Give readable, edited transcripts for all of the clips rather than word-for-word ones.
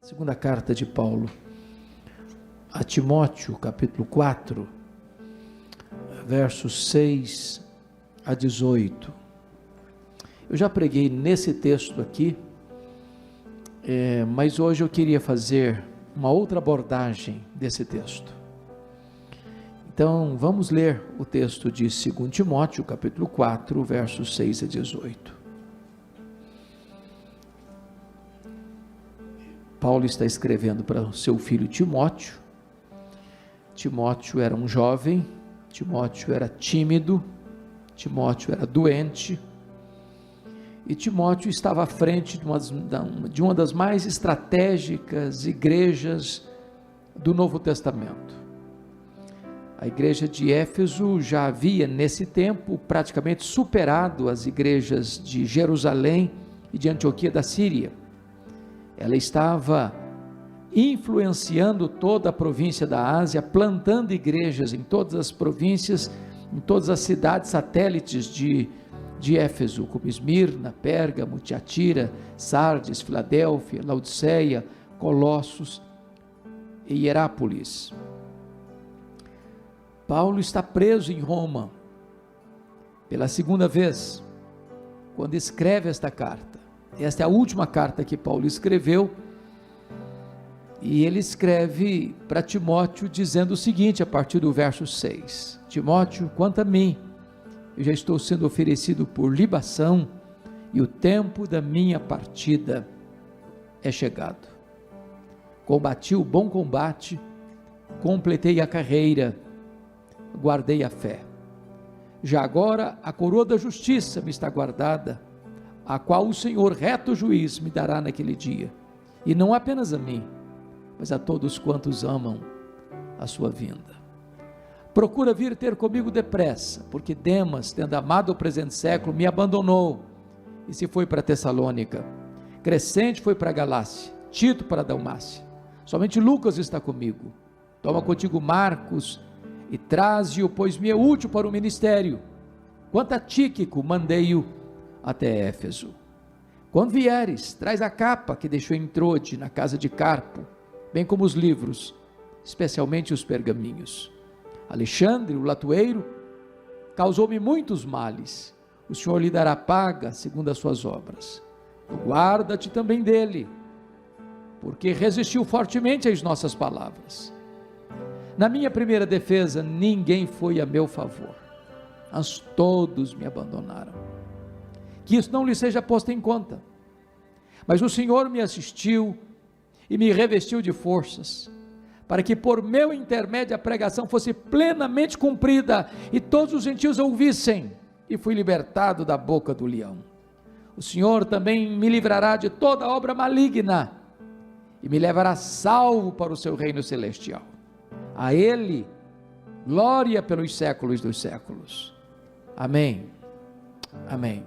Segunda carta de Paulo a Timóteo, capítulo 4, versos 6 a 18. Eu já preguei nesse texto aqui, mas hoje eu queria fazer uma outra abordagem desse texto. Então, vamos ler o texto de 2 Timóteo, capítulo 4, versos 6 a 18. Paulo está escrevendo para o seu filho Timóteo. Timóteo era um jovem, Timóteo era tímido, Timóteo era doente, e Timóteo estava à frente de uma das mais estratégicas igrejas do Novo Testamento. A igreja de Éfeso já havia, nesse tempo, praticamente superado as igrejas de Jerusalém e de Antioquia da Síria. Ela estava influenciando toda a província da Ásia, plantando igrejas em todas as províncias, em todas as cidades satélites de Éfeso, como Esmirna, Pérgamo, Tiatira, Sardes, Filadélfia, Laodiceia, Colossos e Hierápolis. Paulo está preso em Roma pela segunda vez, quando escreve esta carta. Esta é a última carta que Paulo escreveu, e ele escreve para Timóteo dizendo o seguinte, a partir do verso 6: Timóteo, quanto a mim, eu já estou sendo oferecido por libação, e o tempo da minha partida é chegado. Combati o bom combate, completei a carreira, guardei a fé. Já agora a coroa da justiça me está guardada, a qual o Senhor, reto juiz, me dará naquele dia, e não apenas a mim, mas a todos quantos amam a sua vinda. Procura vir ter comigo depressa, porque Demas, tendo amado o presente século, me abandonou, e se foi para Tessalônica. Crescente foi para a Galácia, Tito para a Dalmácia, somente Lucas está comigo. Toma contigo Marcos, e traze-o, pois me é útil para o ministério. Quanto a Tíquico, mandei-o até Éfeso. Quando vieres, traz a capa que deixou em Trode, na casa de Carpo, bem como os livros, especialmente os pergaminhos. Alexandre, o latoeiro, causou-me muitos males. O Senhor lhe dará paga segundo as suas obras. Guarda-te também dele, porque resistiu fortemente às nossas palavras. Na minha primeira defesa, ninguém foi a meu favor, mas todos me abandonaram. Que isso não lhe seja posto em conta, mas o Senhor me assistiu e me revestiu de forças, para que por meu intermédio a pregação fosse plenamente cumprida, e todos os gentios ouvissem, e fui libertado da boca do leão. O Senhor também me livrará de toda obra maligna, e me levará salvo para o seu reino celestial. A Ele, glória pelos séculos dos séculos. Amém. Amém.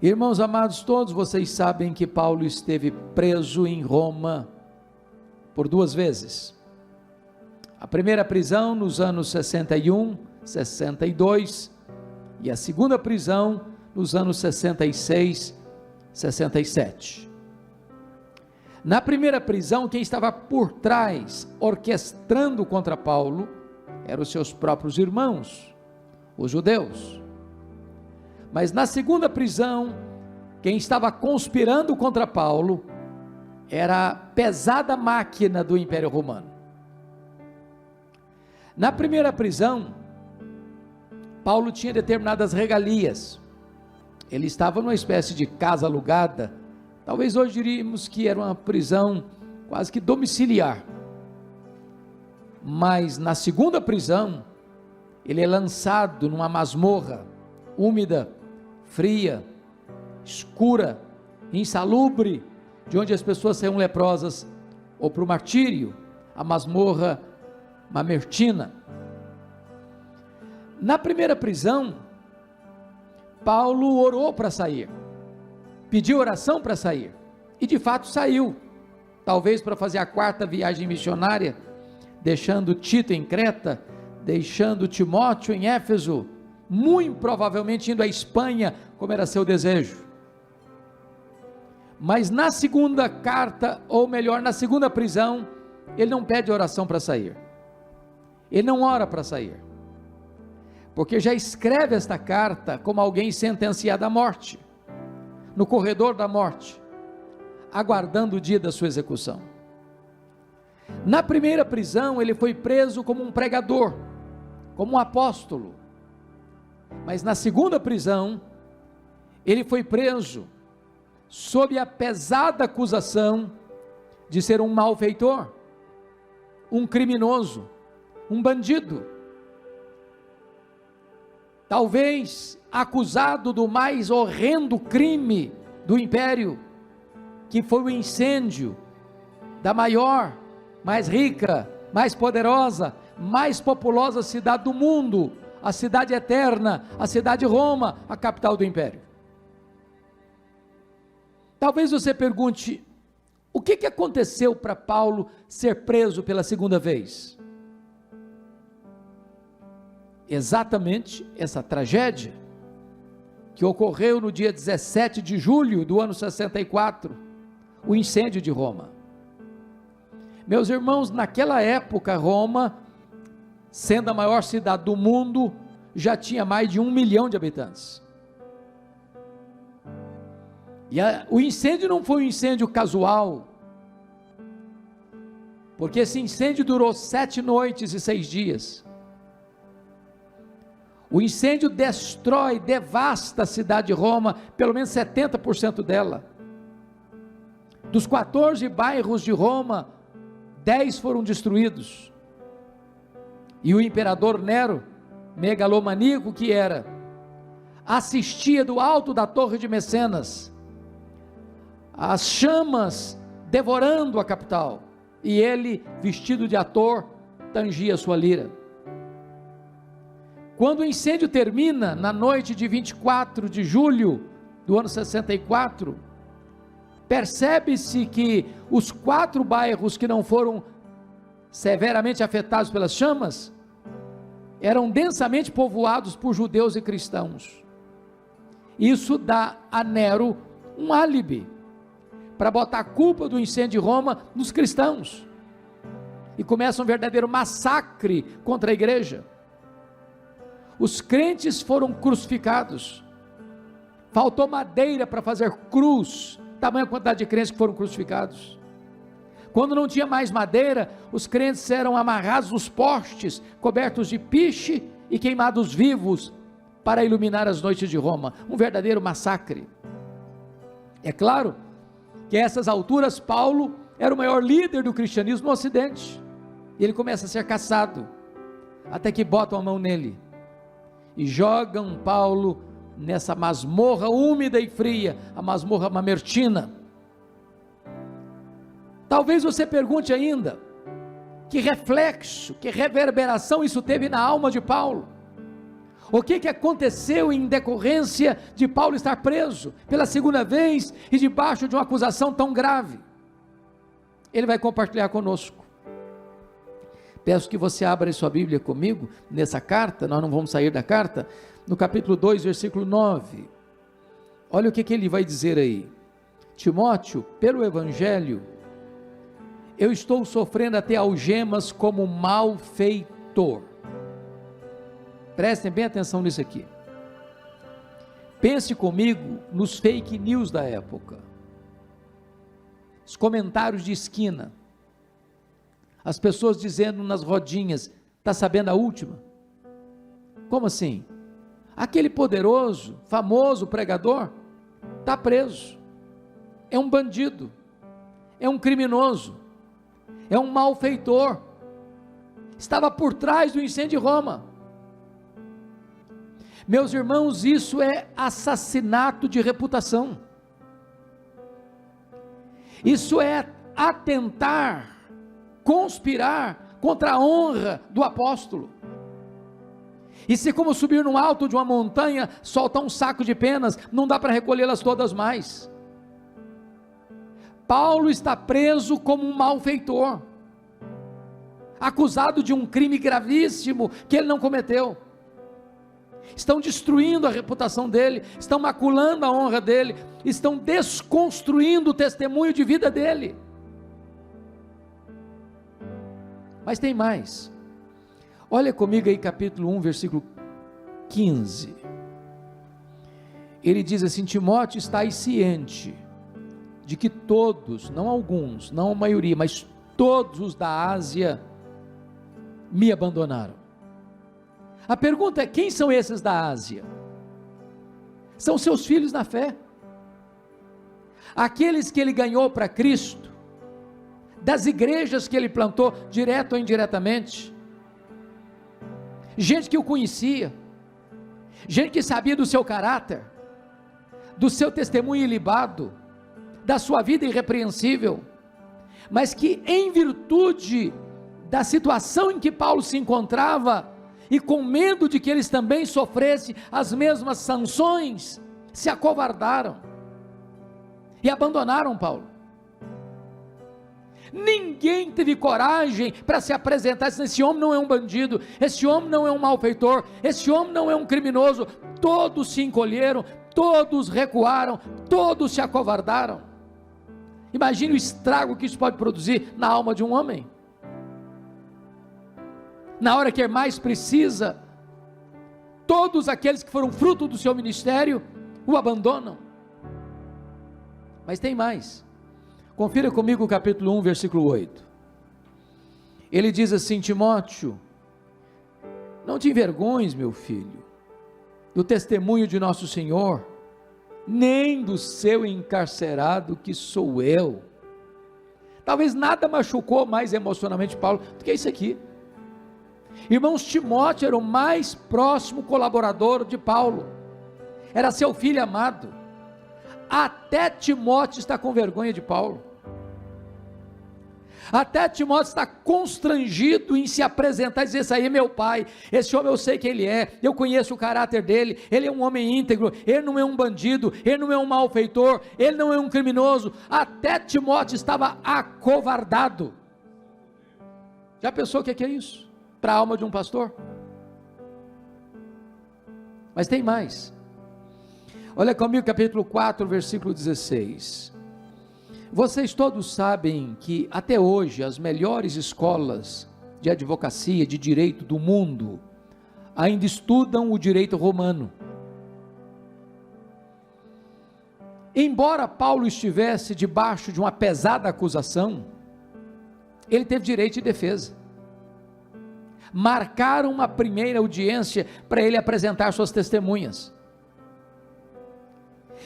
Irmãos amados, todos vocês sabem que Paulo esteve preso em Roma por duas vezes. A primeira prisão nos anos 61, 62, e a segunda prisão nos anos 66, 67. Na primeira prisão, quem estava por trás, orquestrando contra Paulo, eram os seus próprios irmãos, os judeus. Mas na segunda prisão, quem estava conspirando contra Paulo, era a pesada máquina do Império Romano. Na primeira prisão, Paulo tinha determinadas regalias. Ele estava numa espécie de casa alugada, talvez hoje diríamos que era uma prisão quase que domiciliar. Mas na segunda prisão, ele é lançado numa masmorra, úmida, fria, escura, insalubre, de onde as pessoas saíam leprosas, ou para o martírio, a masmorra Mamertina. Na primeira prisão, Paulo orou para sair, pediu oração para sair, e de fato saiu, talvez para fazer a quarta viagem missionária, deixando Tito em Creta, deixando Timóteo em Éfeso, muito provavelmente indo à Espanha, como era seu desejo. Mas na segunda carta, ou melhor, na segunda prisão, ele não pede oração para sair, ele não ora para sair, porque já escreve esta carta como alguém sentenciado à morte, no corredor da morte, aguardando o dia da sua execução. Na primeira prisão, ele foi preso como um pregador, como um apóstolo, mas na segunda prisão, ele foi preso sob a pesada acusação de ser um malfeitor, um criminoso, um bandido, talvez acusado do mais horrendo crime do império, que foi o incêndio da maior, mais rica, mais poderosa, mais populosa cidade do mundo, a cidade eterna, a cidade de Roma, a capital do império. Talvez você pergunte, o que aconteceu para Paulo ser preso pela segunda vez? Exatamente essa tragédia, que ocorreu no dia 17 de julho do ano 64, o incêndio de Roma. Meus irmãos, naquela época Roma, sendo a maior cidade do mundo, já tinha mais de 1 milhão de habitantes. E o incêndio não foi um incêndio casual, porque esse incêndio durou 7 noites e 6 dias. O incêndio destrói, devasta a cidade de Roma, pelo menos 70% dela. Dos 14 bairros de Roma, 10 foram destruídos. E o imperador Nero, megalomaníaco que era, assistia do alto da torre de Mecenas, as chamas devorando a capital, e ele, vestido de ator, tangia sua lira. Quando o incêndio termina, na noite de 24 de julho do ano 64, percebe-se que os 4 bairros que não foram severamente afetados pelas chamas, eram densamente povoados por judeus e cristãos. Isso dá a Nero um álibi, para botar a culpa do incêndio de Roma nos cristãos, e começa um verdadeiro massacre contra a igreja. Os crentes foram crucificados, faltou madeira para fazer cruz, tamanha quantidade de crentes que foram crucificados. Quando não tinha mais madeira, os crentes eram amarrados nos postes, cobertos de piche e queimados vivos, para iluminar as noites de Roma, um verdadeiro massacre. É claro que a essas alturas Paulo era o maior líder do cristianismo no ocidente, e ele começa a ser caçado, até que botam a mão nele, e jogam Paulo nessa masmorra úmida e fria, a masmorra mamertina. Talvez você pergunte ainda, que reflexo, que reverberação isso teve na alma de Paulo? O que aconteceu em decorrência de Paulo estar preso pela segunda vez e debaixo de uma acusação tão grave? Ele vai compartilhar conosco. Peço que você abra sua Bíblia comigo, nessa carta, nós não vamos sair da carta, no capítulo 2, versículo 9, olha o que ele vai dizer aí: Timóteo, pelo Evangelho, eu estou sofrendo até algemas como malfeitor. Prestem bem atenção nisso aqui, pense comigo nos fake news da época, os comentários de esquina, as pessoas dizendo nas rodinhas: está sabendo a última? Como assim? Aquele poderoso, famoso pregador, está preso, é um bandido, é um criminoso, é um malfeitor, estava por trás do incêndio de Roma. Meus irmãos, isso é assassinato de reputação, isso é atentar, conspirar contra a honra do apóstolo. E se, como subir no alto de uma montanha, soltar um saco de penas, não dá para recolhê-las todas mais. Paulo está preso como um malfeitor, acusado de um crime gravíssimo que ele não cometeu. estão destruindo a reputação dele, estão maculando a honra dele, estão desconstruindo o testemunho de vida dele. Mas tem mais. Olha comigo aí capítulo 1, versículo 15. Ele diz assim: Timóteo, estai ciente de que todos, não alguns, não a maioria, mas todos os da Ásia me abandonaram. A pergunta é: quem são esses da Ásia? São seus filhos na fé, aqueles que ele ganhou para Cristo, das igrejas que ele plantou, direto ou indiretamente, gente que o conhecia, gente que sabia do seu caráter, do seu testemunho ilibado, da sua vida irrepreensível, mas que em virtude da situação em que Paulo se encontrava, e com medo de que eles também sofressem as mesmas sanções, se acovardaram, e abandonaram Paulo. Ninguém teve coragem para se apresentar, dizendo: esse homem não é um bandido, esse homem não é um malfeitor, esse homem não é um criminoso. Todos se encolheram, todos recuaram, todos se acovardaram. Imagine o estrago que isso pode produzir na alma de um homem. Na hora que mais precisa, todos aqueles que foram fruto do seu ministério o abandonam. Mas tem mais. Confira comigo o capítulo 1, versículo 8. Ele diz assim: Timóteo, não te envergonhes, meu filho, do testemunho de nosso Senhor, nem do seu encarcerado, que sou eu. Talvez nada machucou mais emocionalmente Paulo do que isso aqui. Irmãos, Timóteo era o mais próximo colaborador de Paulo, era seu filho amado. Até Timóteo está com vergonha de Paulo, até Timóteo está constrangido em se apresentar e dizer: esse aí é meu pai, esse homem eu sei quem ele é, eu conheço o caráter dele, ele é um homem íntegro, ele não é um bandido, ele não é um malfeitor, ele não é um criminoso. Até Timóteo estava acovardado. Já pensou o que é isso para a alma de um pastor? Mas tem mais. Olha comigo capítulo 4, versículo 16. Vocês todos sabem que até hoje as melhores escolas de advocacia, de direito do mundo, ainda estudam o direito romano. Embora Paulo estivesse debaixo de uma pesada acusação, ele teve direito de defesa. Marcaram uma primeira audiência para ele apresentar suas testemunhas.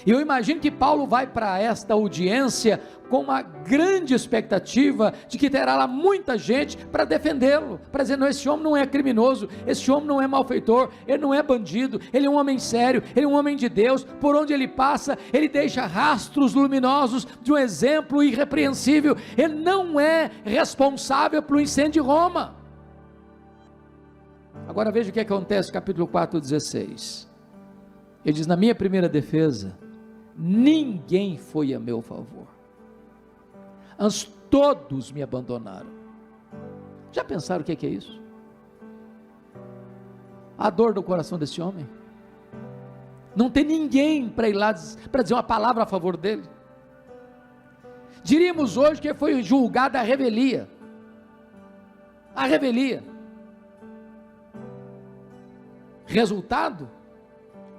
E eu imagino que Paulo vai para esta audiência com uma grande expectativa de que terá lá muita gente para defendê-lo, para dizer: não, esse homem não é criminoso, esse homem não é malfeitor, ele não é bandido, ele é um homem sério, ele é um homem de Deus, por onde ele passa, ele deixa rastros luminosos de um exemplo irrepreensível, ele não é responsável pelo incêndio de Roma. Agora veja o que acontece no capítulo 4, 16, ele diz: na minha primeira defesa, ninguém foi a meu favor, antes todos me abandonaram. Já pensaram o que é isso? A dor do coração desse homem, não tem ninguém para ir lá para dizer uma palavra a favor dele. Diríamos hoje que foi julgado a revelia. Resultado,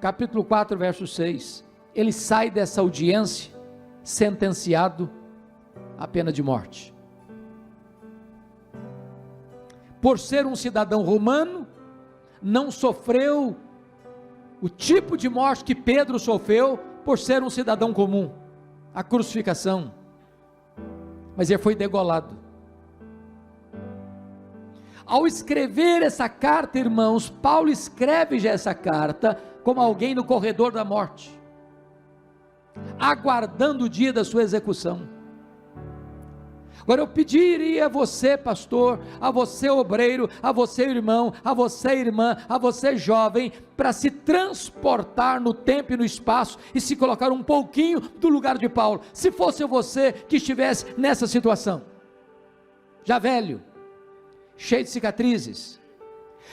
capítulo 4, verso 6, ele sai dessa audiência sentenciado à pena de morte. Por ser um cidadão romano, não sofreu o tipo de morte que Pedro sofreu por ser um cidadão comum, a crucificação, mas ele foi degolado. Ao escrever essa carta, irmãos, Paulo escreve já essa carta como alguém no corredor da morte, aguardando o dia da sua execução. Agora eu pediria a você, pastor, a você, obreiro, a você, irmão, a você, irmã, a você, jovem, para se transportar no tempo e no espaço e se colocar um pouquinho do lugar de Paulo. Se fosse você que estivesse nessa situação, já velho, cheio de cicatrizes,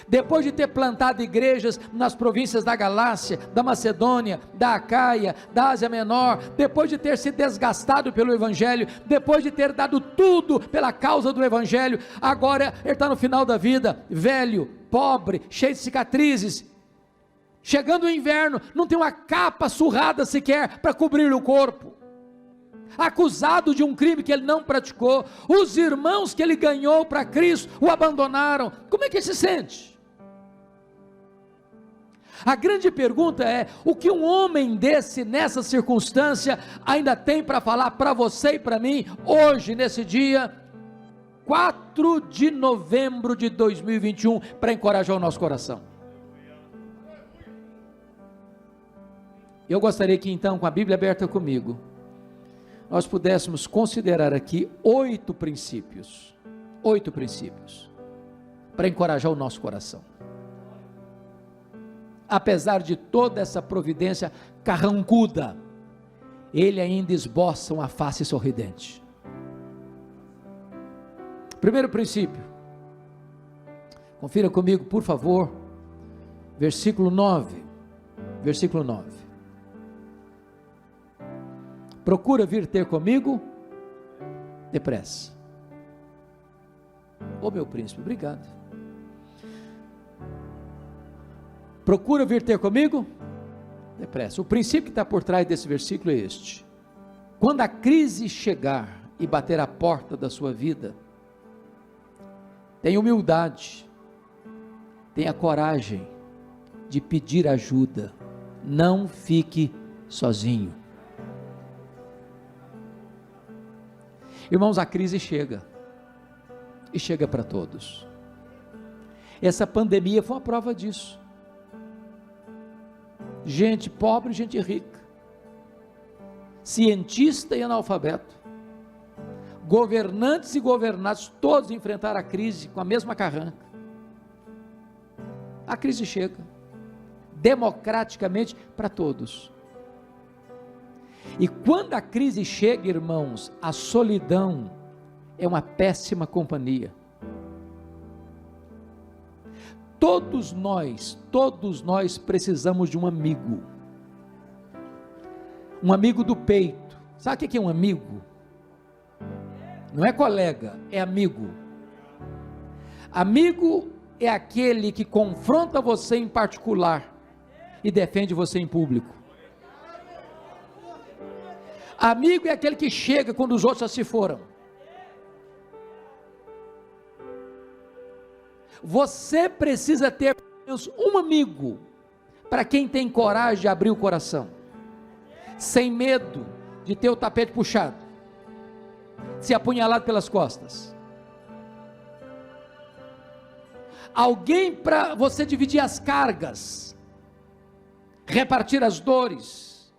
depois de ter plantado igrejas nas províncias da Galácia, da Macedônia, da Acaia, da Ásia Menor, depois de ter se desgastado pelo Evangelho, depois de ter dado tudo pela causa do Evangelho, agora ele está no final da vida, velho, pobre, cheio de cicatrizes, chegando o inverno, não tem uma capa surrada sequer para cobrir o corpo, acusado de um crime que ele não praticou, os irmãos que ele ganhou para Cristo o abandonaram. Como é que ele se sente? A grande pergunta é: o que um homem desse, nessa circunstância, ainda tem para falar para você e para mim, hoje, nesse dia 4 de novembro de 2021, para encorajar o nosso coração? Eu gostaria que então, com a Bíblia aberta comigo, nós pudéssemos considerar aqui 8 princípios, para encorajar o nosso coração. Apesar de toda essa providência carrancuda, ele ainda esboça uma face sorridente. Primeiro princípio, confira comigo, por favor, versículo 9, procura vir ter comigo depressa. Ô meu príncipe, obrigado. Procura vir ter comigo depressa. O princípio que está por trás desse versículo é este: quando a crise chegar e bater a porta da sua vida, tenha humildade, tenha coragem de pedir ajuda, não fique sozinho. Irmãos, a crise chega, e chega para todos. Essa pandemia foi uma prova disso. Gente pobre, gente rica, cientista e analfabeto, governantes e governados, todos enfrentaram a crise com a mesma carranca. A crise chega, democraticamente para todos. E quando a crise chega, irmãos, a solidão é uma péssima companhia. Todos nós precisamos de um amigo do peito. Sabe o que é um amigo? Não é colega, é amigo. Amigo é aquele que confronta você em particular e defende você em público. Amigo é aquele que chega quando os outros já se foram. Você precisa ter pelo menos um amigo, para quem tem coragem de abrir o coração, sem medo de ter o tapete puxado, ser apunhalado pelas costas. Alguém para você dividir as cargas, repartir as dores,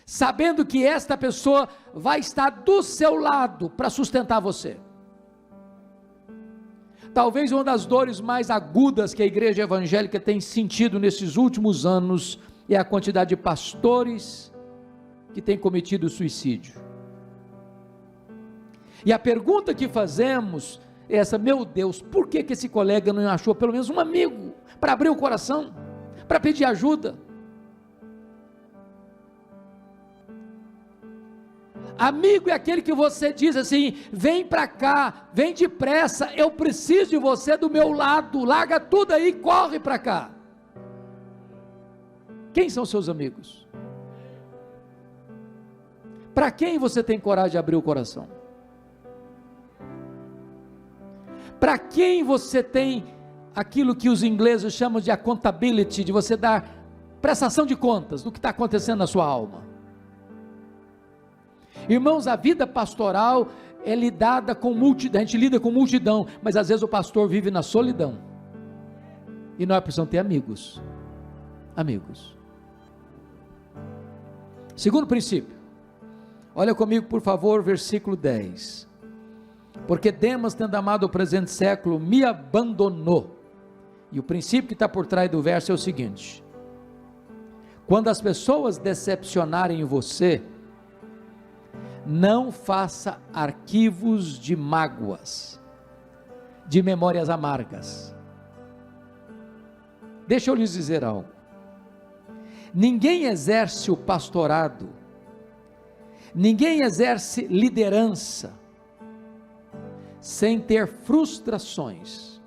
sabendo que esta pessoa vai estar do seu lado para sustentar você. Talvez uma das dores mais agudas que a igreja evangélica tem sentido nesses últimos anos é a quantidade de pastores que têm cometido suicídio. E a pergunta que fazemos é essa: meu Deus, por que esse colega não achou pelo menos um amigo para abrir o coração, para pedir ajuda? Amigo é aquele que você diz assim: vem para cá, vem depressa, eu preciso de você do meu lado, larga tudo aí, corre para cá. Quem são seus amigos? Para quem você tem coragem de abrir o coração? Para quem você tem aquilo que os ingleses chamam de accountability, de você dar prestação de contas do que está acontecendo na sua alma? Irmãos, a vida pastoral é lidada com multidão, a gente lida com multidão, mas às vezes o pastor vive na solidão, e nós precisamos ter amigos. Segundo princípio, olha comigo por favor, versículo 10, porque Demas, tendo amado o presente século, me abandonou. E o princípio que está por trás do verso é o seguinte: quando as pessoas decepcionarem você, não faça arquivos de mágoas, de memórias amargas. Deixa eu lhes dizer algo. Ninguém exerce o pastorado, ninguém exerce liderança sem ter frustrações.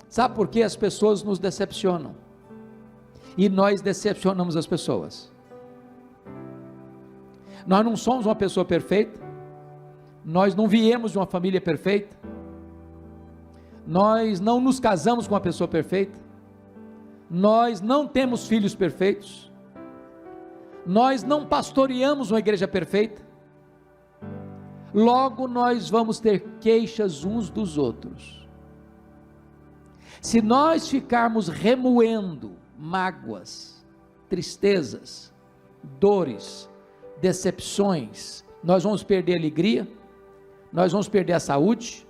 Sabe por que as pessoas nos decepcionam? E nós decepcionamos as pessoas. Nós não somos uma pessoa perfeita, nós não viemos de uma família perfeita, nós não nos casamos com uma pessoa perfeita, nós não temos filhos perfeitos, nós não pastoreamos uma igreja perfeita, logo nós vamos ter queixas uns dos outros. Se nós ficarmos remoendo mágoas, tristezas, dores, decepções, nós vamos perder a alegria, nós vamos perder a saúde,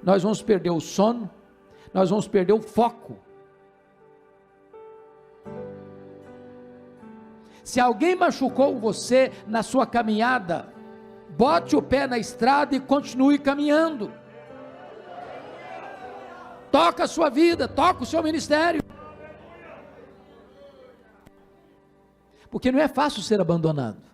nós vamos perder o sono, nós vamos perder o foco. Se alguém machucou você na sua caminhada, bote o pé na estrada e continue caminhando. Toca a sua vida, toca o seu ministério. Porque não é fácil ser abandonado.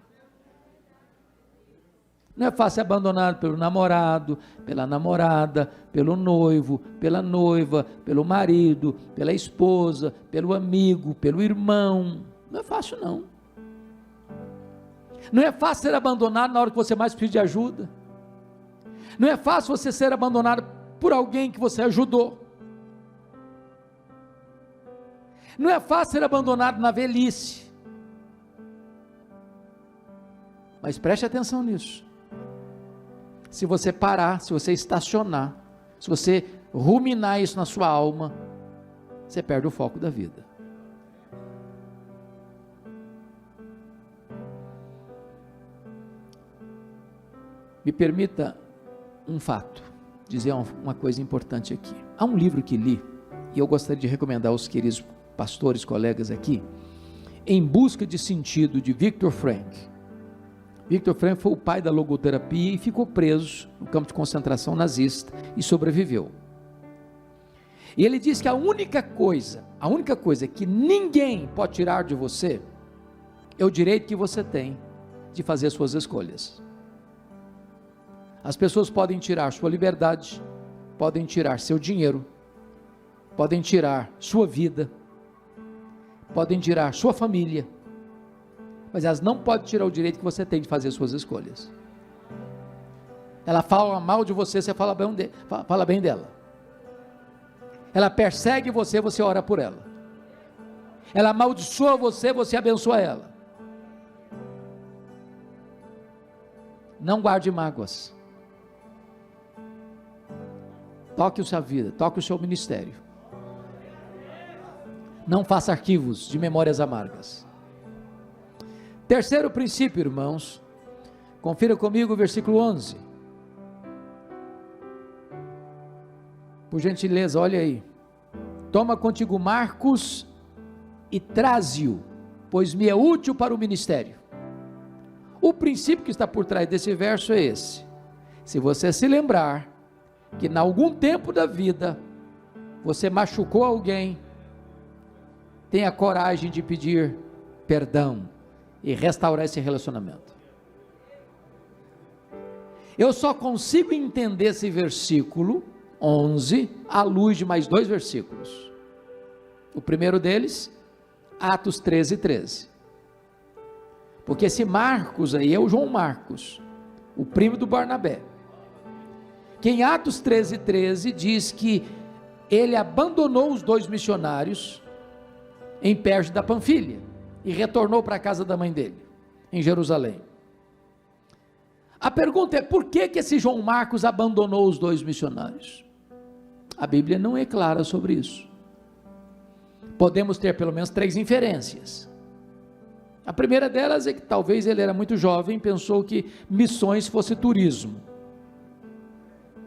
Não é fácil ser abandonado pelo namorado, pela namorada, pelo noivo, pela noiva, pelo marido, pela esposa, pelo amigo, pelo irmão. Não é fácil não. Não é fácil ser abandonado na hora que você mais precisa de ajuda. Não é fácil você ser abandonado por alguém que você ajudou. Não é fácil ser abandonado na velhice. Mas preste atenção nisso. Se você parar, se você estacionar, se você ruminar isso na sua alma, você perde o foco da vida. Me permita um fato, dizer uma coisa importante aqui. Há um livro que li, e eu gostaria de recomendar aos queridos pastores, colegas aqui, Em Busca de Sentido, de Viktor Frankl. Viktor Frankl foi o pai da logoterapia e ficou preso no campo de concentração nazista e sobreviveu. E ele diz que a única coisa que ninguém pode tirar de você é o direito que você tem de fazer suas escolhas. As pessoas podem tirar sua liberdade, podem tirar seu dinheiro, podem tirar sua vida, podem tirar sua família, mas elas não podem tirar o direito que você tem de fazer suas escolhas. Ela fala mal de você, você fala bem dela. Ela persegue você, você ora por ela. Ela amaldiçoa você, você abençoa ela. Não guarde mágoas. Toque a sua vida, toque o seu ministério. Não faça arquivos de memórias amargas. Terceiro princípio, irmãos, confira comigo o versículo 11. Por gentileza, olha aí. Toma contigo Marcos e traze-o, pois me é útil para o ministério. O princípio que está por trás desse verso é esse. Se você se lembrar que em algum tempo da vida você machucou alguém, tenha coragem de pedir perdão e restaurar esse relacionamento. Eu só consigo entender esse versículo 11 à luz de mais dois versículos. O primeiro deles, Atos 13:13. Porque esse Marcos aí é o João Marcos, o primo do Barnabé, que em Atos 13:13 diz que ele abandonou os dois missionários em Perge da Panfilha e retornou para a casa da mãe dele, em Jerusalém. A pergunta é: por que esse João Marcos abandonou os dois missionários? A Bíblia não é clara sobre isso. Podemos ter pelo menos três inferências. A primeira delas é que talvez ele era muito jovem e pensou que missões fosse turismo.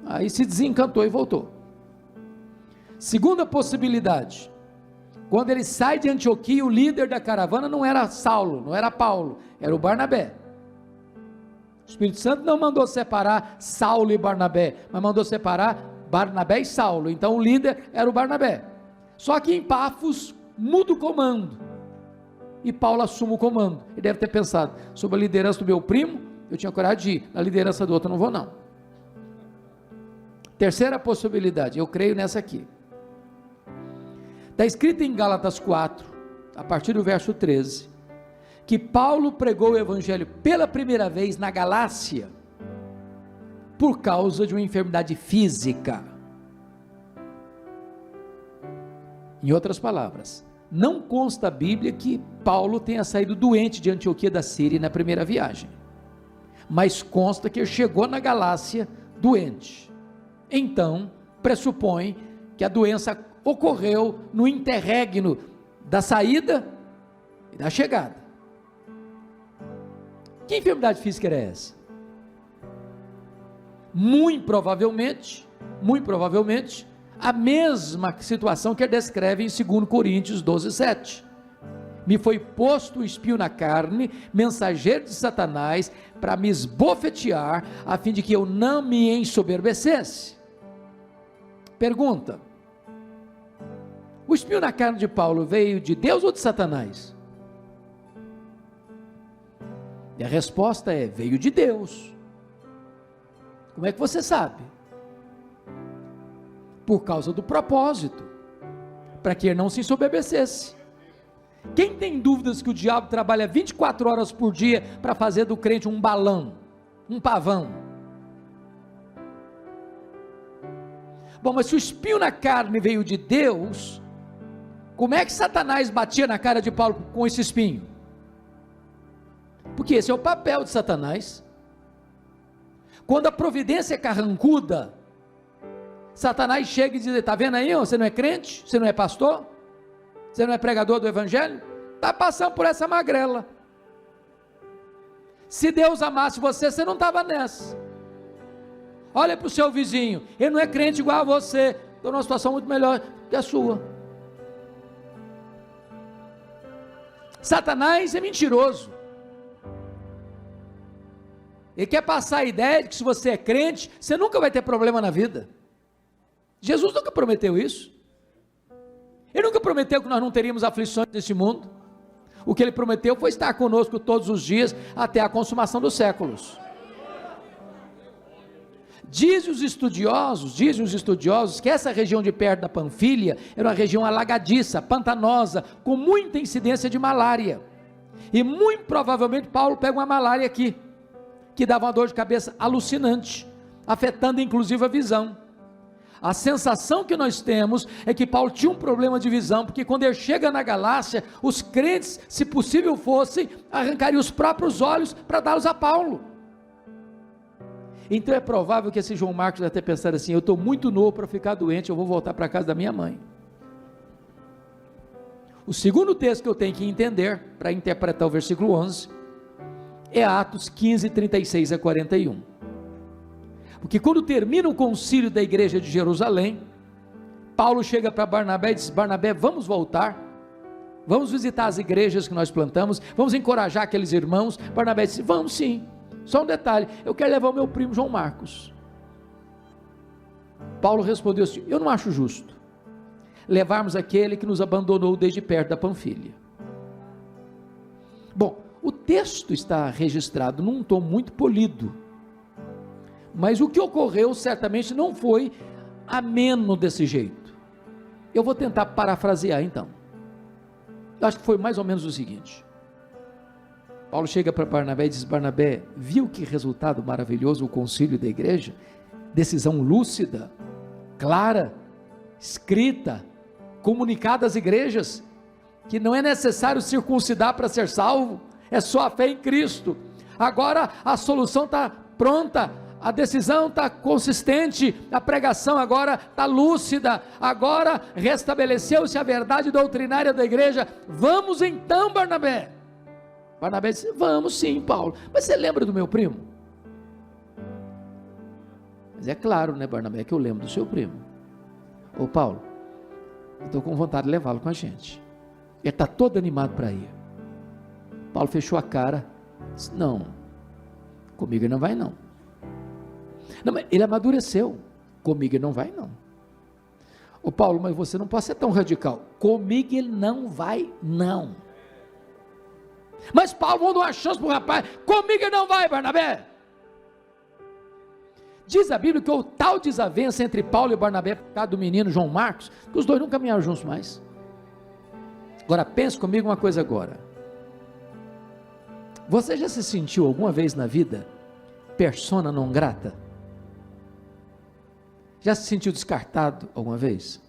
Aí se desencantou e voltou. Segunda possibilidade: quando ele sai de Antioquia, o líder da caravana não era Saulo, não era Paulo, era o Barnabé. Espírito Santo não mandou separar Saulo e Barnabé, mas mandou separar Barnabé e Saulo. Então o líder era o Barnabé. Só que em Pafos muda o comando e Paulo assume o comando. Ele deve ter pensado: sobre a liderança do meu primo, eu tinha coragem de ir, na liderança do outro eu não vou não. Terceira possibilidade, eu creio nessa aqui. Está escrito em Gálatas 4, a partir do verso 13, que Paulo pregou o evangelho pela primeira vez na Galácia, por causa de uma enfermidade física. Em outras palavras, não consta a Bíblia que Paulo tenha saído doente de Antioquia da Síria na primeira viagem, mas consta que ele chegou na Galácia doente. Então, pressupõe que a doença ocorreu no interregno da saída e da chegada. Que enfermidade física era essa? Muito provavelmente, a mesma situação que ele descreve em 2 Coríntios 12, 7. Me foi posto um espinho na carne, mensageiro de Satanás, para me esbofetear, a fim de que eu não me ensoberbecesse. Pergunta: o espinho na carne de Paulo veio de Deus ou de Satanás? E a resposta é: veio de Deus. Como é que você sabe? Por causa do propósito, para que ele não se ensoberbecesse. Quem tem dúvidas que o diabo trabalha 24 horas por dia para fazer do crente um balão, um pavão? Bom, mas se o espinho na carne veio de Deus, como é que Satanás batia na cara de Paulo com esse espinho? Porque esse é o papel de Satanás. Quando a providência é carrancuda, Satanás chega e diz: está vendo aí, você não é crente, você não é pastor, você não é pregador do evangelho, está passando por essa magrela. Se Deus amasse você, você não estava nessa. Olha para o seu vizinho, ele não é crente igual a você, está numa situação muito melhor que a sua. Satanás é mentiroso. Ele quer passar a ideia de que se você é crente, você nunca vai ter problema na vida. Jesus nunca prometeu isso. Ele nunca prometeu que nós não teríamos aflições nesse mundo. O que ele prometeu foi estar conosco todos os dias, até a consumação dos séculos. Dizem os estudiosos que essa região de perto da Panfilha era uma região alagadiça, pantanosa, com muita incidência de malária. E muito provavelmente Paulo pega uma malária aqui, que dava uma dor de cabeça alucinante, afetando inclusive a visão. A sensação que nós temos é que Paulo tinha um problema de visão, porque quando ele chega na Galácia, os crentes, se possível fossem, arrancariam os próprios olhos para dá-los a Paulo. Então é provável que esse João Marcos deve ter pensado assim: eu estou muito novo para ficar doente, eu vou voltar para a casa da minha mãe. O segundo texto que eu tenho que entender, para interpretar o versículo 11, é Atos 15, 36 a 41. Porque quando termina o concílio da igreja de Jerusalém, Paulo chega para Barnabé e diz: Barnabé, vamos voltar, vamos visitar as igrejas que nós plantamos, vamos encorajar aqueles irmãos. Barnabé disse: vamos sim, só um detalhe, eu quero levar o meu primo João Marcos. Paulo respondeu assim: eu não acho justo levarmos aquele que nos abandonou desde perto da Panfilha. Bom, o texto está registrado num tom muito polido, mas o que ocorreu certamente não foi ameno desse jeito. Eu vou tentar parafrasear então. Eu acho que foi mais ou menos o seguinte: Paulo chega para Barnabé e diz: Barnabé, viu que resultado maravilhoso o concílio da igreja? Decisão lúcida, clara, escrita, comunicada às igrejas, que não é necessário circuncidar para ser salvo, é só a fé em Cristo. Agora a solução está pronta, a decisão está consistente, a pregação agora está lúcida, agora restabeleceu-se a verdade doutrinária da igreja. Vamos então, Barnabé. Barnabé disse: vamos sim, Paulo, mas você lembra do meu primo? Mas é claro, né, Barnabé, que eu lembro do seu primo. Ô Paulo, eu estou com vontade de levá-lo com a gente, ele está todo animado para ir. Paulo fechou a cara, disse: não, Comigo ele não vai não. Não, mas ele amadureceu. Comigo ele não vai não. Ô Paulo, mas você não pode ser tão radical. Comigo ele não vai não. Mas Paulo, vamos dar uma chance para o rapaz. Comigo ele não vai, Barnabé. Diz a Bíblia que houve tal desavença entre Paulo e Barnabé por causa do menino João Marcos, que os dois não caminharam juntos mais. Agora pense comigo uma coisa agora. Você já se sentiu alguma vez na vida persona non grata? Já se sentiu descartado alguma vez?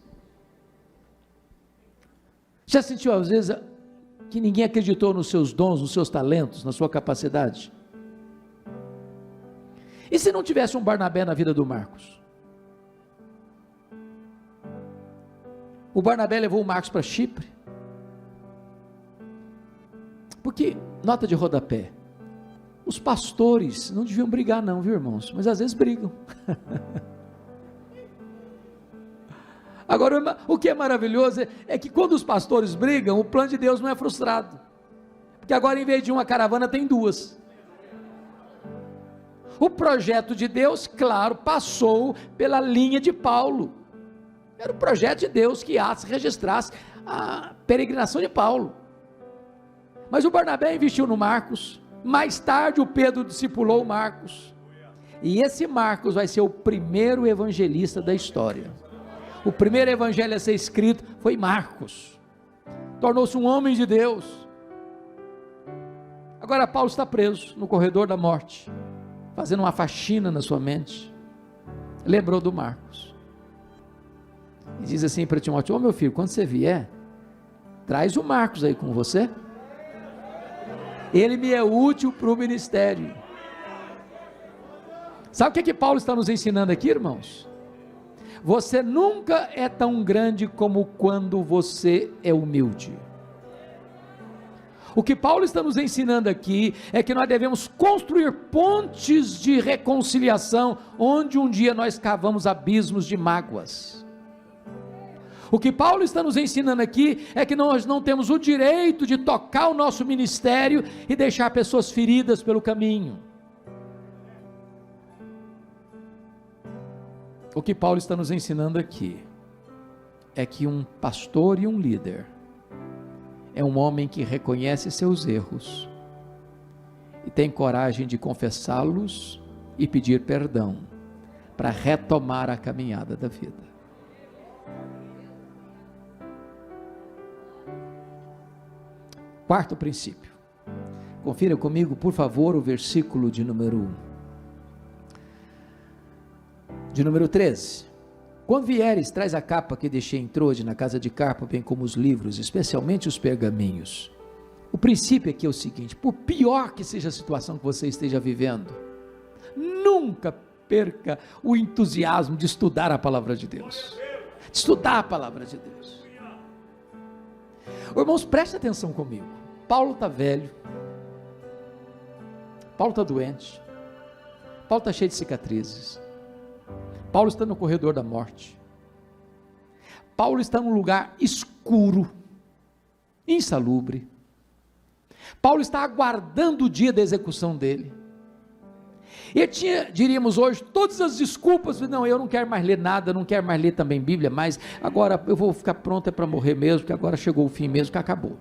Já sentiu às vezes que ninguém acreditou nos seus dons, nos seus talentos, na sua capacidade? E se não tivesse um Barnabé na vida do Marcos? O Barnabé levou o Marcos para Chipre. Porque, nota de rodapé, os pastores não deviam brigar não, viu irmãos? Mas às vezes brigam. Agora, o que é maravilhoso é que quando os pastores brigam, o plano de Deus não é frustrado. Porque agora em vez de uma caravana tem duas. O projeto de Deus, claro, passou pela linha de Paulo. Era o projeto de Deus que Atos registrasse a peregrinação de Paulo. Mas o Barnabé investiu no Marcos. Mais tarde o Pedro discipulou o Marcos. E esse Marcos vai ser o primeiro evangelista da história. O primeiro evangelho a ser escrito foi Marcos. Tornou-se um homem de Deus. Agora Paulo está preso no corredor da morte, fazendo uma faxina na sua mente. Lembrou do Marcos. E diz assim para Timóteo: ô meu filho, quando você vier, traz o Marcos aí com você. Ele me é útil para o ministério. Sabe o que Paulo está nos ensinando aqui, irmãos? Você nunca é tão grande como quando você é humilde. O que Paulo está nos ensinando aqui é que nós devemos construir pontes de reconciliação, onde um dia nós cavamos abismos de mágoas. O que Paulo está nos ensinando aqui é que nós não temos o direito de tocar o nosso ministério e deixar pessoas feridas pelo caminho. O que Paulo está nos ensinando aqui é que um pastor e um líder é um homem que reconhece seus erros e tem coragem de confessá-los e pedir perdão para retomar a caminhada da vida. Quarto princípio. Confira comigo, por favor, o versículo de número 13. Quando vieres, traz a capa que deixei em Troade, na casa de Carpo, bem como os livros, especialmente os pergaminhos. O princípio aqui é o seguinte: por pior que seja a situação que você esteja vivendo, nunca perca o entusiasmo de estudar a palavra de Deus. De estudar a palavra de Deus. Irmãos, preste atenção comigo. Paulo está velho. Paulo está doente. Paulo está cheio de cicatrizes. Paulo está no corredor da morte. Paulo está num lugar escuro, insalubre. Paulo está aguardando o dia da execução dele. Ele tinha, diríamos hoje, todas as desculpas. Não, eu não quero mais ler nada, não quero mais ler também Bíblia, mas agora eu vou ficar pronto para morrer mesmo, porque agora chegou o fim mesmo, que acabou.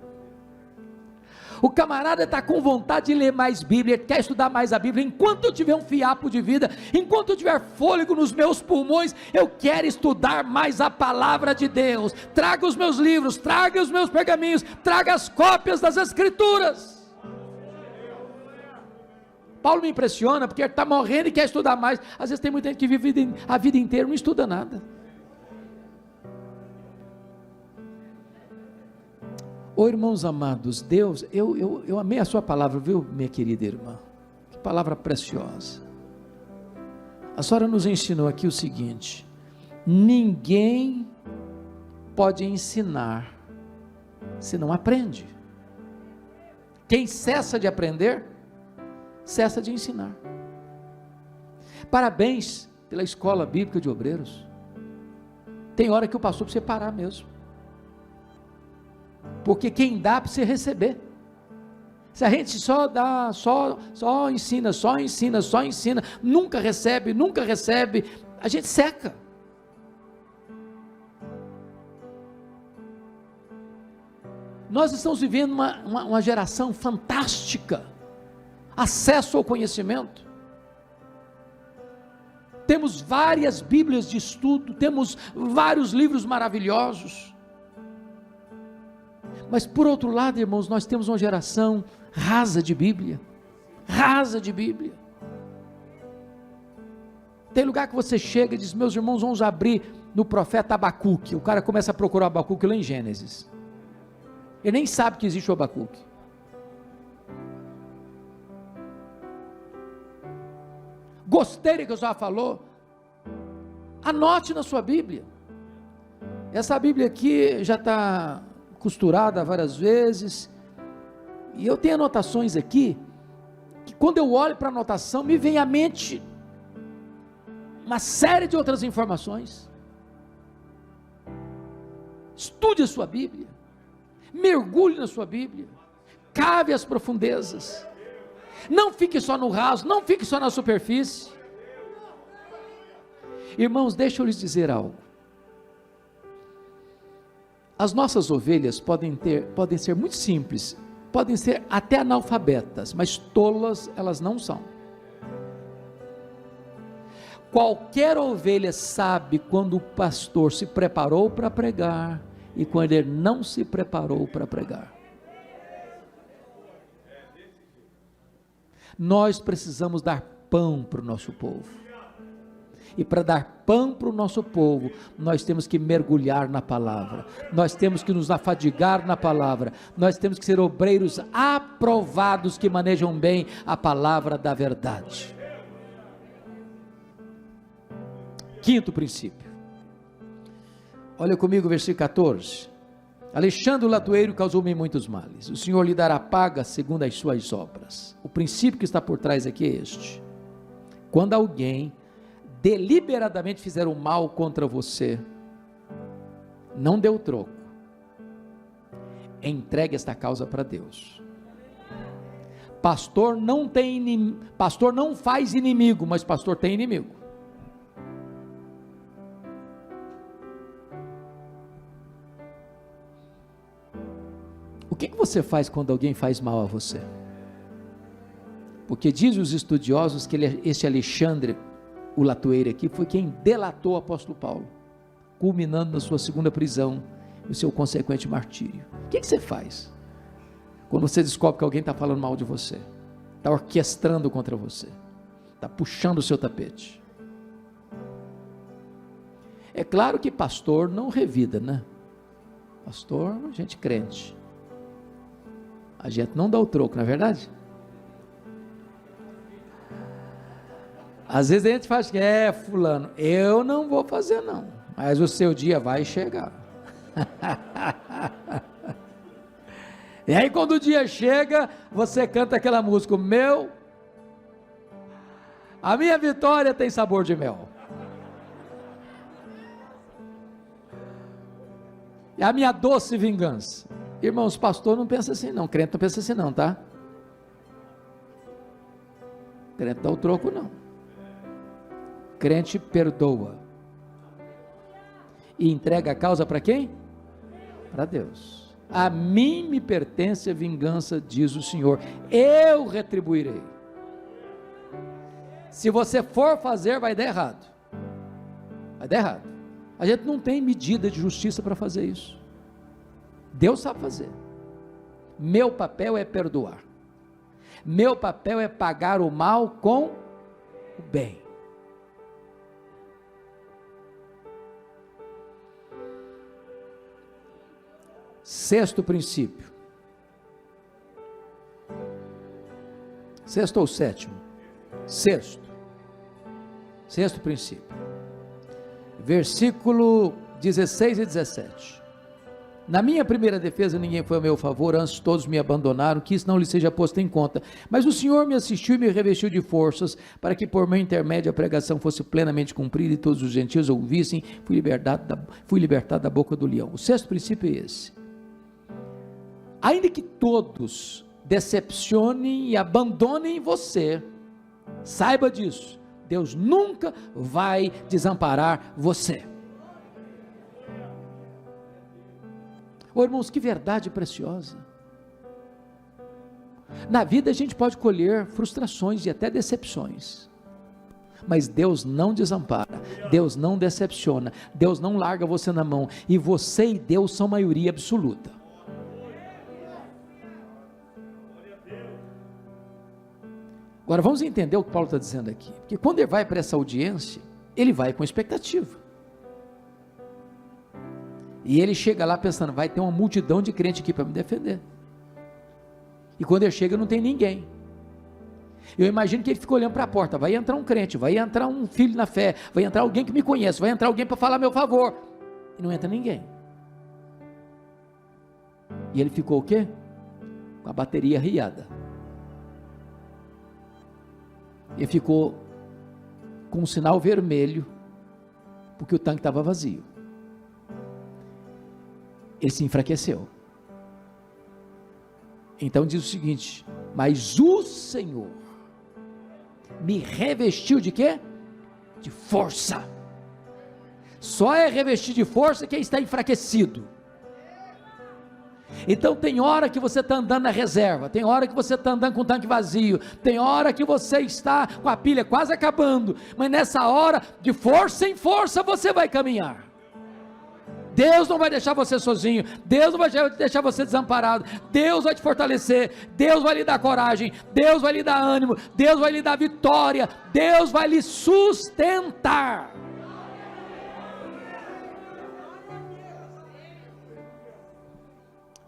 O camarada está com vontade de ler mais Bíblia, quer estudar mais a Bíblia. Enquanto eu tiver um fiapo de vida, enquanto eu tiver fôlego nos meus pulmões, eu quero estudar mais a palavra de Deus. Traga os meus livros, traga os meus pergaminhos, traga as cópias das Escrituras. Paulo me impressiona, porque ele está morrendo e quer estudar mais. Às vezes tem muita gente que vive a vida inteira e não estuda nada. Ô irmãos amados, Deus, eu amei a sua palavra, viu, minha querida irmã? Que palavra preciosa. A senhora nos ensinou aqui o seguinte: ninguém pode ensinar se não aprende. Quem cessa de aprender, cessa de ensinar. Parabéns pela Escola Bíblica de Obreiros. Tem hora que o pastor precisa parar mesmo, porque quem dá precisa receber. Se a gente só dá, só ensina, nunca recebe, a gente seca. Nós estamos vivendo uma geração fantástica, acesso ao conhecimento. Temos várias Bíblias de estudo, temos vários livros maravilhosos. Mas por outro lado, irmãos, nós temos uma geração rasa de Bíblia. Tem lugar que você chega e diz: meus irmãos, vamos abrir no profeta Abacuque. O cara começa a procurar Abacuque lá em Gênesis. Ele nem sabe que existe o Abacuque. Gostei do que o senhor falou. Anote na sua Bíblia. Essa Bíblia aqui já está costurada várias vezes. E eu tenho anotações aqui, que quando eu olho para a anotação, me vem à mente uma série de outras informações. Estude a sua Bíblia. Mergulhe na sua Bíblia. Cave as profundezas. Não fique só no raso, não fique só na superfície. Irmãos, deixa eu lhes dizer algo. As nossas ovelhas podem ser muito simples, podem ser até analfabetas, mas tolas elas não são. Qualquer ovelha sabe quando o pastor se preparou para pregar e quando ele não se preparou para pregar. Nós precisamos dar pão para o nosso povo. E para dar pão para o nosso povo, nós temos que mergulhar na palavra, nós temos que nos afadigar na palavra, nós temos que ser obreiros aprovados que manejam bem a palavra da verdade. Quinto princípio, olha comigo o versículo 14. Alexandre o latoeiro causou-me muitos males, o Senhor lhe dará paga segundo as suas obras. O princípio que está por trás aqui é este: quando alguém deliberadamente fizer o mal contra você, não dê o troco, entregue esta causa para Deus. Pastor não faz inimigo, mas pastor tem inimigo. O que você faz quando alguém faz mal a você? Porque dizem os estudiosos que este Alexandre, o latoeiro aqui, foi quem delatou o apóstolo Paulo, culminando na sua segunda prisão e o seu consequente martírio. O que você faz quando você descobre que alguém está falando mal de você, está orquestrando contra você, está puxando o seu tapete? É claro que pastor não revida, né? Pastor, gente crente, a gente não dá o troco, não é verdade? Às vezes a gente faz que fulano, eu não vou fazer não, mas o seu dia vai chegar. E aí quando o dia chega, você canta aquela música: a minha vitória tem sabor de mel. E a minha doce vingança. Irmãos, pastor não pensa assim não, crente não pensa assim não, tá? Crente dá o troco não. Crente perdoa e entrega a causa para quem? Para Deus. A mim me pertence a vingança, diz o Senhor, eu retribuirei. Se você for fazer, vai dar errado. Vai dar errado. A gente não tem medida de justiça para fazer isso. Deus sabe fazer. Meu papel é perdoar. Meu papel é pagar o mal com o bem. Sexto princípio. Sexto ou sétimo? Sexto princípio. Versículo 16 e 17. Na minha primeira defesa ninguém foi a meu favor, antes todos me abandonaram, que isso não lhe seja posto em conta. Mas o Senhor me assistiu e me revestiu de forças, para que por meu intermédio a pregação fosse plenamente cumprida e todos os gentios ouvissem. Fui libertado da boca do leão. O sexto princípio é esse. Ainda que todos decepcionem e abandonem você, saiba disso, Deus nunca vai desamparar você. Oh, irmãos, que verdade preciosa. Na vida a gente pode colher frustrações e até decepções, mas Deus não desampara, Deus não decepciona, Deus não larga você na mão, e você e Deus são maioria absoluta. Agora vamos entender o que Paulo está dizendo aqui, porque quando ele vai para essa audiência, ele vai com expectativa, e ele chega lá pensando, vai ter uma multidão de crente aqui para me defender, e quando ele chega não tem ninguém. Eu imagino que ele ficou olhando para a porta, vai entrar um crente, vai entrar um filho na fé, vai entrar alguém que me conhece, vai entrar alguém para falar a meu favor, e não entra ninguém, e ele ficou o quê? Com a bateria riada, ele ficou com um sinal vermelho, porque o tanque estava vazio, ele se enfraqueceu. Então diz o seguinte, mas o Senhor me revestiu de quê? De força. Só é revestir de força quem está enfraquecido. Então tem hora que você está andando na reserva, tem hora que você está andando com o tanque vazio, tem hora que você está com a pilha quase acabando, mas nessa hora, de força em força, você vai caminhar. Deus não vai deixar você sozinho, Deus não vai deixar você desamparado, Deus vai te fortalecer, Deus vai lhe dar coragem, Deus vai lhe dar ânimo, Deus vai lhe dar vitória, Deus vai lhe sustentar.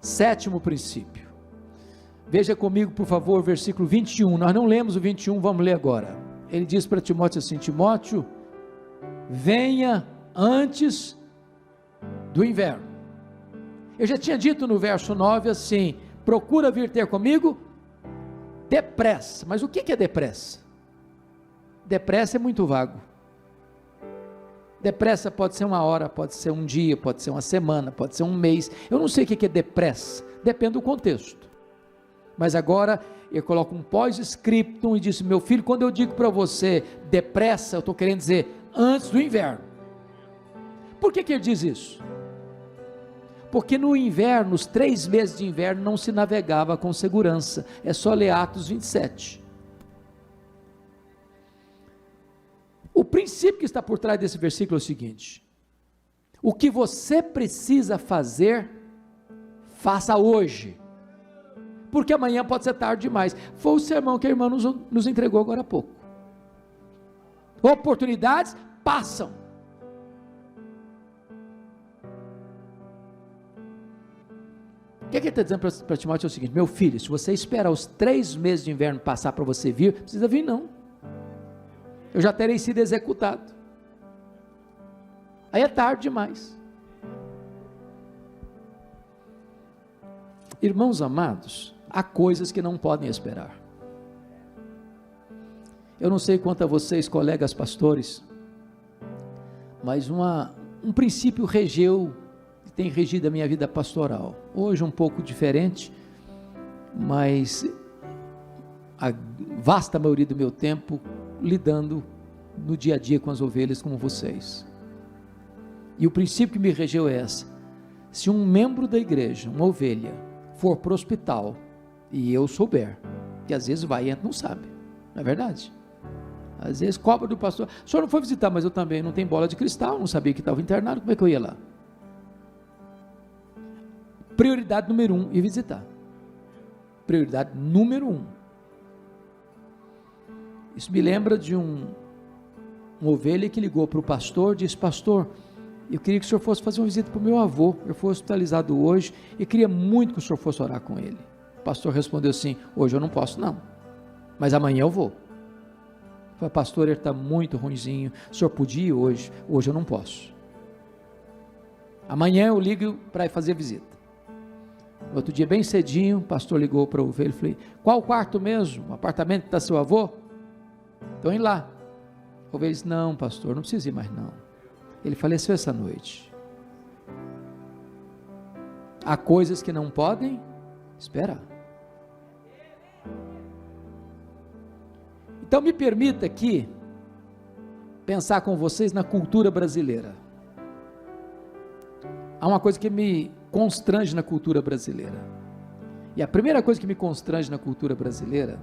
Sétimo princípio, veja comigo por favor o versículo 21, nós não lemos o 21, vamos ler agora. Ele diz para Timóteo assim, Timóteo, venha antes do inverno. Eu já tinha dito no verso 9 assim, procura vir ter comigo depressa. Mas o que é depressa? Depressa é muito vago. Depressa pode ser uma hora, pode ser um dia, pode ser uma semana, pode ser um mês, eu não sei o que é depressa, depende do contexto. Mas agora eu coloco um pós-scriptum e disse, meu filho, quando eu digo para você depressa, eu estou querendo dizer antes do inverno. Por que ele diz isso? Porque no inverno, os 3 meses de inverno, não se navegava com segurança, é só ler Atos 27. O princípio que está por trás desse versículo é o seguinte, o que você precisa fazer, faça hoje, porque amanhã pode ser tarde demais. Foi o sermão que a irmã nos entregou agora há pouco. Oportunidades passam. O que ele está dizendo para Timóteo é o seguinte, meu filho, se você esperar os 3 meses de inverno passar para você vir, não precisa vir não, eu já terei sido executado, aí é tarde demais. Irmãos amados, há coisas que não podem esperar. Eu não sei quanto a vocês, colegas pastores, mas um princípio tem regido a minha vida pastoral, hoje um pouco diferente, mas a vasta maioria do meu tempo lidando no dia a dia com as ovelhas como vocês, e o princípio que me regeu é esse, se um membro da igreja, uma ovelha, for para o hospital, e eu souber, que às vezes vai e não sabe, não é verdade? Às vezes cobra do pastor, o senhor não foi visitar, mas eu também não tenho bola de cristal, não sabia que estava internado, como é que eu ia lá? Prioridade número 1, ir visitar. Prioridade número 1. Isso me lembra de uma ovelha que ligou para o pastor, disse, pastor, eu queria que o senhor fosse fazer uma visita para o meu avô, eu fui hospitalizado hoje, e queria muito que o senhor fosse orar com ele. O pastor respondeu assim, hoje eu não posso não, mas amanhã eu vou. Eu falei, pastor, ele está muito ruinzinho, o senhor podia ir hoje eu não posso. Amanhã eu ligo para fazer a visita. Outro dia, bem cedinho, o pastor ligou para o ovelha e falei, qual o quarto mesmo? O apartamento que está seu avô? Então, ir lá. O ovelha disse, não pastor, não precisa ir mais não. Ele faleceu essa noite. Há coisas que não podem esperar. Então me permita aqui pensar com vocês na cultura brasileira. Há uma coisa que me constrange na cultura brasileira. E a primeira coisa que me constrange na cultura brasileira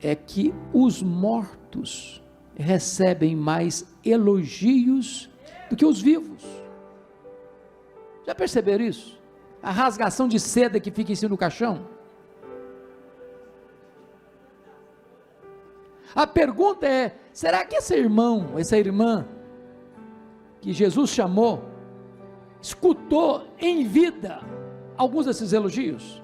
é que os mortos recebem mais elogios do que os vivos. Já perceberam isso? A rasgação de seda que fica em cima do caixão. A pergunta é: será que esse irmão, essa irmã que Jesus chamou, escutou em vida alguns desses elogios?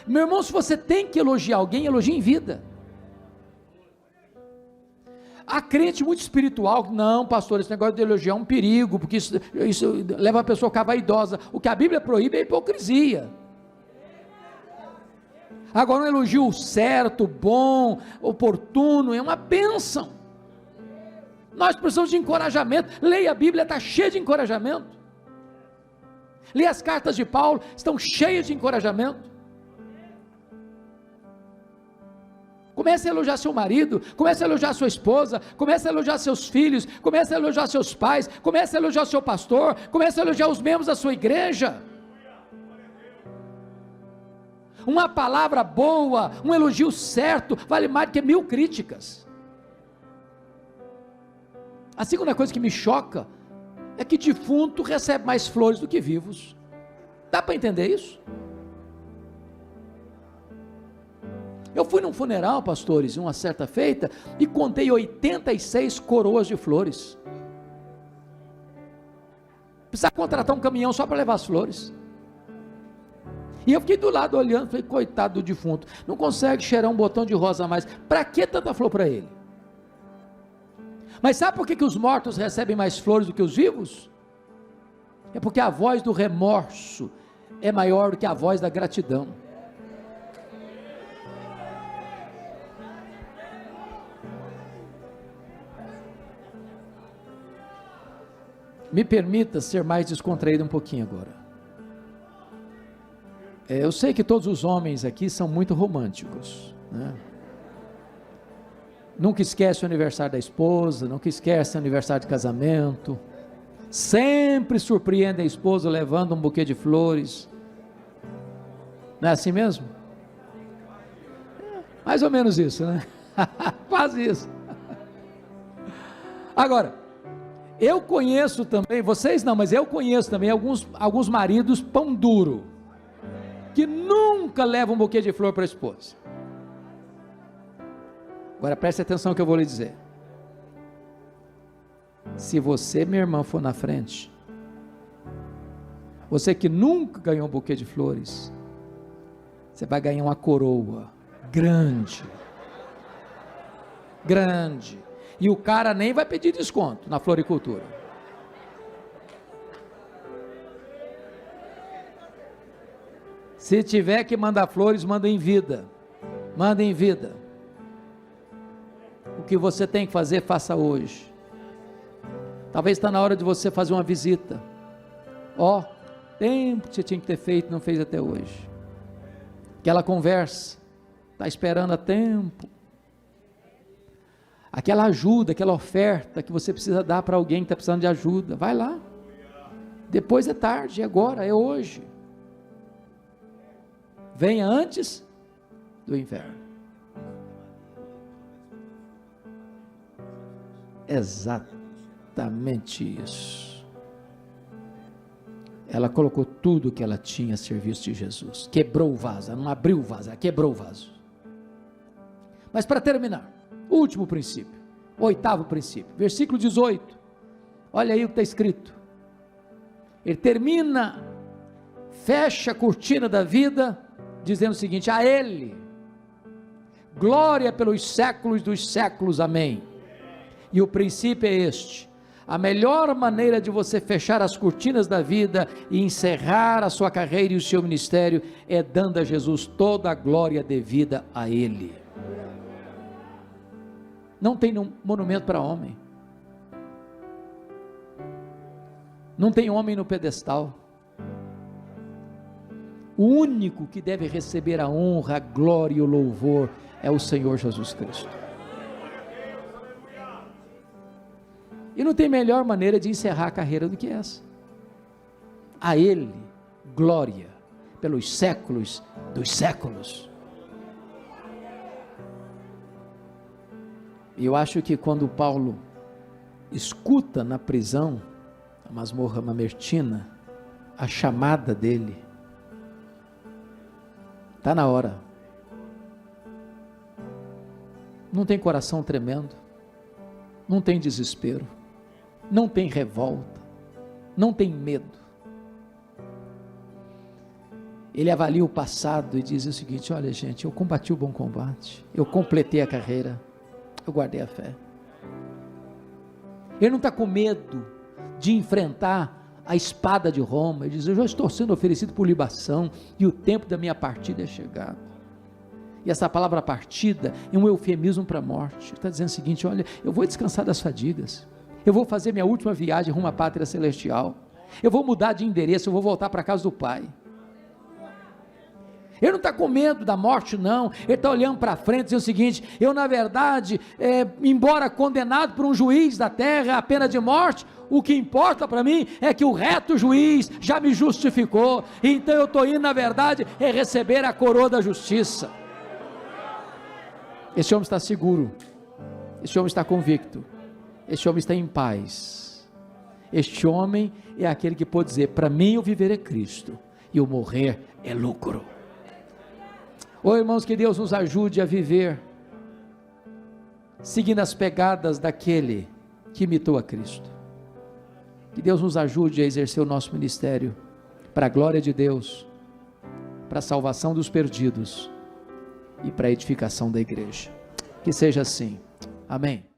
Meu irmão, se você tem que elogiar alguém, elogie em vida. Há crente muito espiritual, não, pastor, esse negócio de elogiar é um perigo, porque isso leva a pessoa a ficar vaidosa. O que a Bíblia proíbe é a hipocrisia. Agora, um elogio certo, bom, oportuno, é uma bênção. Nós precisamos de encorajamento. Leia a Bíblia, está cheia de encorajamento. Leia as cartas de Paulo, estão cheias de encorajamento. Comece a elogiar seu marido, comece a elogiar sua esposa, comece a elogiar seus filhos, comece a elogiar seus pais, comece a elogiar seu pastor, comece a elogiar os membros da sua igreja. Uma palavra boa, um elogio certo, vale mais do que 1000 críticas. A segunda coisa que me choca é que defunto recebe mais flores do que vivos. Dá para entender isso? Eu fui num funeral, pastores, uma certa feita, e contei 86 coroas de flores. Precisava contratar um caminhão só para levar as flores. E eu fiquei do lado olhando, falei, coitado do defunto, não consegue cheirar um botão de rosa a mais, para que tanta flor para ele? Mas sabe por que os mortos recebem mais flores do que os vivos? É porque a voz do remorso é maior do que a voz da gratidão. Me permita ser mais descontraído um pouquinho agora. Eu sei que todos os homens aqui são muito românticos, né? Nunca esquece o aniversário da esposa, nunca esquece o aniversário de casamento, sempre surpreende a esposa levando um buquê de flores. Não é assim mesmo? Mais ou menos isso, né? Quase isso. Agora, eu conheço também, vocês não, mas eu conheço também alguns maridos pão duro, que nunca levam um buquê de flor para a esposa. Agora preste atenção no que eu vou lhe dizer. Se você, minha irmã, for na frente, você que nunca ganhou um buquê de flores, você vai ganhar uma coroa grande, grande, e o cara nem vai pedir desconto na floricultura. Se tiver que mandar flores, manda em vida, manda em vida. O que você tem que fazer, faça hoje. Talvez está na hora de você fazer uma visita. Tempo que você tinha que ter feito, não fez até hoje. Aquela conversa, está esperando há tempo. Aquela ajuda, aquela oferta que você precisa dar para alguém que está precisando de ajuda, vai lá. Depois é tarde, é agora, é hoje. Venha antes do inverno. Exatamente isso. Ela colocou tudo que ela tinha a serviço de Jesus. Quebrou o vaso, ela não abriu o vaso, ela quebrou o vaso. Mas para terminar, o último princípio, o 8º princípio, versículo 18, olha aí o que está escrito. Ele termina, fecha a cortina da vida, dizendo o seguinte: a Ele, glória pelos séculos dos séculos, amém. E o princípio é este: a melhor maneira de você fechar as cortinas da vida e encerrar a sua carreira e o seu ministério é dando a Jesus toda a glória devida a Ele. Não tem monumento para homem, não tem homem no pedestal. O único que deve receber a honra, a glória e o louvor é o Senhor Jesus Cristo. E não tem melhor maneira de encerrar a carreira do que essa. A Ele, glória, pelos séculos dos séculos. E eu acho que quando Paulo escuta na prisão, a masmorra mamertina, a chamada dele, está na hora. Não tem coração tremendo, não tem desespero, não tem revolta, não tem medo. Ele avalia o passado e diz o seguinte: olha gente, eu combati o bom combate, eu completei a carreira, eu guardei a fé. Ele não está com medo de enfrentar a espada de Roma. Ele diz: eu já estou sendo oferecido por libação e o tempo da minha partida é chegado. E essa palavra partida é um eufemismo para a morte. Ele está dizendo o seguinte: olha, eu vou descansar das fadigas, eu vou fazer minha última viagem rumo à pátria celestial, eu vou mudar de endereço, eu vou voltar para a casa do Pai. Ele não está com medo da morte, não. Ele está olhando para frente e dizendo o seguinte: eu na verdade, embora condenado por um juiz da terra à pena de morte, o que importa para mim é que o reto juiz já me justificou, então eu estou indo na verdade receber a coroa da justiça. Esse homem está seguro, esse homem está convicto, esse homem está em paz. Este homem é aquele que pode dizer: para mim o viver é Cristo e o morrer é lucro. Oh irmãos, que Deus nos ajude a viver seguindo as pegadas daquele que imitou a Cristo. Que Deus nos ajude a exercer o nosso ministério para a glória de Deus, para a salvação dos perdidos e para a edificação da igreja. Que seja assim. Amém.